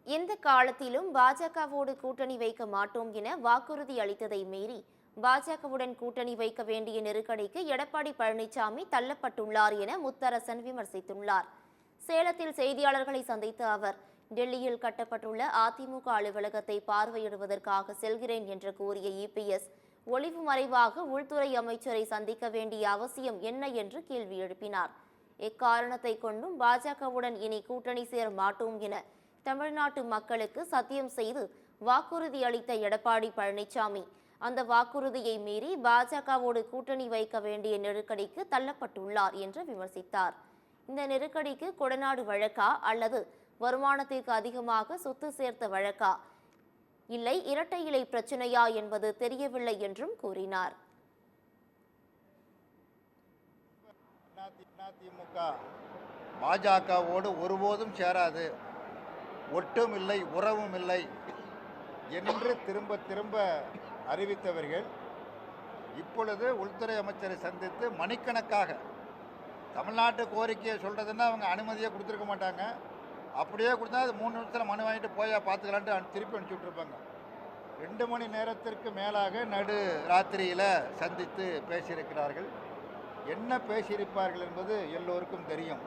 எந்த காலத்திலும் பாஜகவோடு கூட்டணி வைக்க மாட்டோம் என வாக்குறுதி அளித்ததை மீறி பாஜகவுடன் கூட்டணி வைக்க வேண்டிய நெருக்கடிக்கு எடப்பாடி பழனிசாமி தள்ளப்பட்டுள்ளார் என முத்தரசன் விமர்சித்துள்ளார். சேலத்தில் செய்தியாளர்களை சந்தித்த அவர், டெல்லியில் கட்டப்பட்டுள்ள அதிமுக அலுவலகத்தை பார்வையிடுவதற்காக செல்கிறேன் என்று கூறிய இபிஎஸ், ஒளிவு மறைவாக உள்துறை அமைச்சரை சந்திக்க வேண்டிய அவசியம் என்ன என்று கேள்வி எழுப்பினார். எக்காரணத்தை கொண்டும் பாஜகவுடன் இனி கூட்டணி சேர மாட்டோம் என தமிழ்நாட்டு மக்களுக்கு சத்தியம் செய்து வாக்குறுதி அளித்த எடப்பாடி பழனிசாமி, அந்த வாக்குறுதியை மீறி பாஜகவோடு கூட்டணி வைக்க வேண்டிய நெருக்கடிக்கு தள்ளப்பட்டுள்ளார் என்று விமர்சித்தார். இந்த நெருக்கடிக்கு கொடநாடு வழக்கா அல்லது வருமானத்திற்கு அதிகமாக சொத்து சேர்த்த வழக்கா, இல்லை இரட்டை இலை பிரச்சனையா என்பது தெரியவில்லை என்றும் கூறினார். அதிமுக பாஜகவோடு ஒருபோதும் சேராது, ஒட்டும் இல்லை உறவும் இல்லை என்று திரும்ப திரும்ப அறிவித்தவர்கள் இப்பொழுது உள்துறை அமைச்சரை சந்தித்து மணிக்கணக்காக தமிழ்நாட்டு கோரிக்கையை சொல்கிறதுன்னா அவங்க அனுமதியே கொடுத்துருக்க மாட்டாங்க. அப்படியே கொடுத்தா அது 3 நிமிஷத்தில் மனு வாங்கிட்டு போயா பார்த்துக்கலான்ட்டு திருப்பி அனுப்பிச்சி விட்ருப்பாங்க. 2 மணி நேரத்திற்கு மேலாக நடு ராத்திரியில் சந்தித்து பேசியிருக்கிறார்கள். என்ன பேசியிருப்பார்கள் என்பது எல்லோருக்கும் தெரியும்.